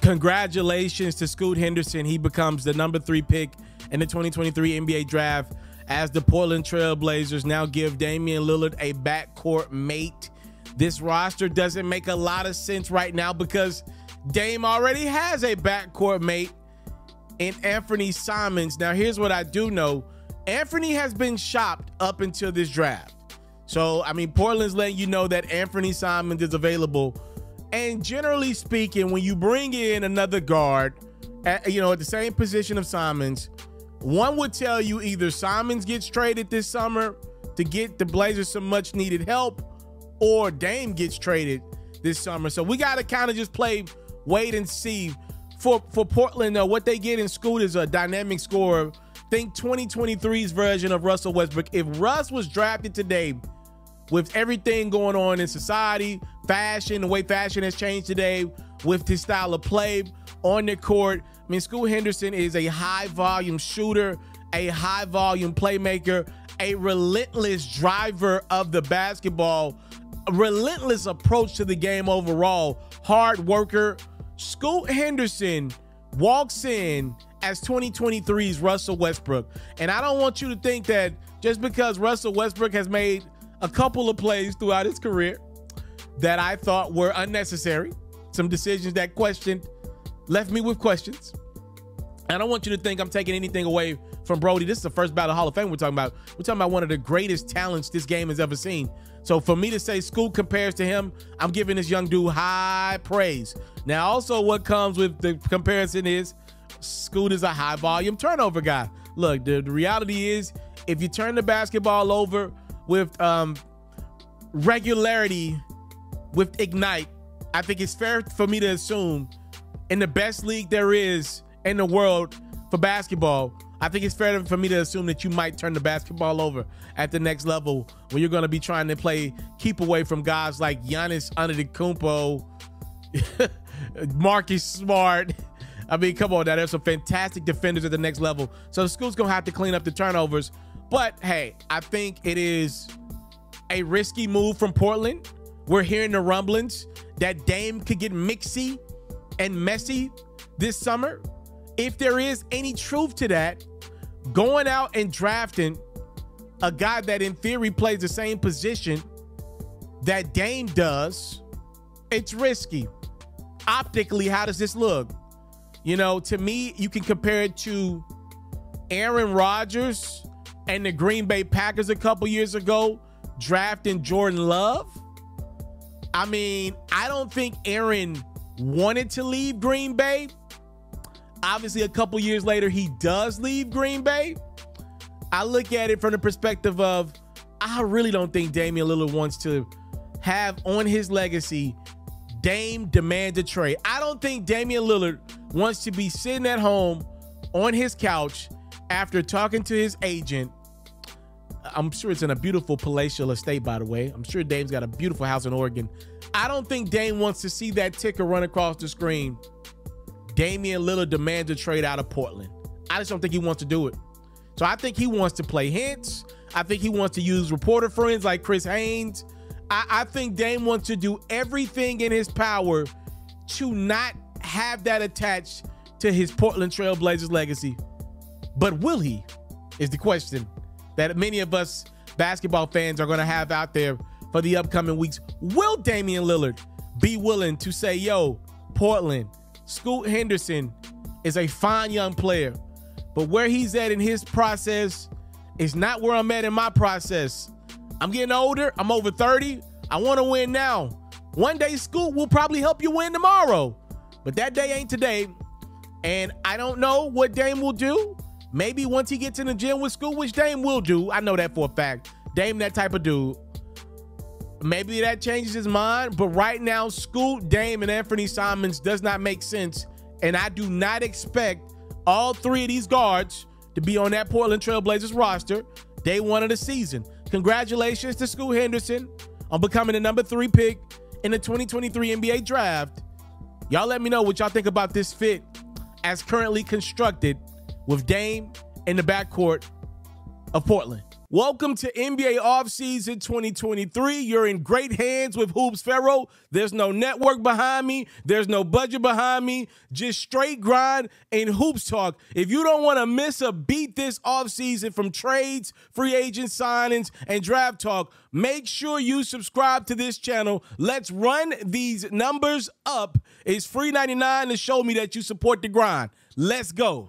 Congratulations to Scoot Henderson. He becomes the #3 pick in the 2023 NBA draft as the Portland Trail Blazers now give Damian Lillard a backcourt mate. This roster doesn't make a lot of sense right now because Dame already has a backcourt mate in Anthony Simons. Now, here's what I do know. Anthony has been shopped up until this draft. So, I mean, Portland's letting you know that Anthony Simons is available. And generally speaking, when you bring in another guard, at the same position of Simons, one would tell you either Simons gets traded this summer to get the Blazers some much needed help, or Dame gets traded this summer. So we got to kind of just wait and see. For Portland, though, what they get in Scoot is a dynamic scorer. Think 2023's version of Russell Westbrook. If Russ was drafted today, with everything going on in society, fashion, the way fashion has changed today, with his style of play on the court, I mean, Scoot Henderson is a high-volume shooter, a high-volume playmaker, a relentless driver of the basketball, a relentless approach to the game overall, hard worker. Scoot Henderson walks in as 2023's Russell Westbrook. And I don't want you to think that just because Russell Westbrook has made a couple of plays throughout his career that I thought were unnecessary, some decisions that left me with questions. I don't want you to think I'm taking anything away from Brody. This is the first ballot Hall of Fame we're talking about. We're talking about one of the greatest talents this game has ever seen. So for me to say Scoot compares to him, I'm giving this young dude high praise. Now, also what comes with the comparison is Scoot is a high volume turnover guy. Look, the reality is if you turn the basketball over with regularity, with Ignite, I think it's fair for me to assume in the best league there is in the world for basketball, I think it's fair for me to assume that you might turn the basketball over at the next level when you're going to be trying to keep away from guys like Giannis Antetokounmpo, Marcus Smart. I mean, come on now. There's some fantastic defenders at the next level. So Scoot's going to have to clean up the turnovers. But, hey, I think it is a risky move from Portland. We're hearing the rumblings that Dame could get mixy and messy this summer. If there is any truth to that, going out and drafting a guy that in theory plays the same position that Dame does, it's risky. Optically, how does this look? To me, you can compare it to Aaron Rodgers and the Green Bay Packers a couple years ago drafting Jordan Love. I mean, I don't think Aaron wanted to leave Green Bay. Obviously, a couple years later, he does leave Green Bay. I look at it from the perspective of, I really don't think Damian Lillard wants to have on his legacy, Dame demand a trade. I don't think Damian Lillard wants to be sitting at home on his couch after talking to his agent. I'm sure it's in a beautiful palatial estate, by the way. I'm sure Dame's got a beautiful house in Oregon. I don't think Dame wants to see that ticker run across the screen. Damian Lillard demands a trade out of Portland. I just don't think he wants to do it. So I think he wants to play hints. I think he wants to use reporter friends like Chris Haynes. I think Dame wants to do everything in his power to not have that attached to his Portland Trail Blazers legacy. But will he, is the question that many of us basketball fans are going to have out there for the upcoming weeks. Will Damian Lillard be willing to say, yo, Portland, Scoot Henderson is a fine young player, but where he's at in his process is not where I'm at in my process. I'm getting older. I'm over 30. I want to win now. One day, Scoot will probably help you win tomorrow, but that day ain't today. And I don't know what Dame will do. Maybe once he gets in the gym with Scoot, which Dame will do. I know that for a fact. Dame, that type of dude. Maybe that changes his mind, but right now, Scoot, Dame, and Anthony Simons does not make sense, and I do not expect all three of these guards to be on that Portland Trail Blazers roster day one of the season. Congratulations to Scoot Henderson on becoming the #3 pick in the 2023 NBA draft. Y'all let me know what y'all think about this fit as currently constructed with Dame in the backcourt of Portland. Welcome to NBA offseason 2023. You're in great hands with Hoops Pharaoh. There's no network behind me. There's no budget behind me. Just straight grind and hoops talk. If you don't want to miss a beat this offseason from trades, free agent signings, and draft talk, make sure you subscribe to this channel. Let's run these numbers up. It's free $99 to show me that you support the grind. Let's go.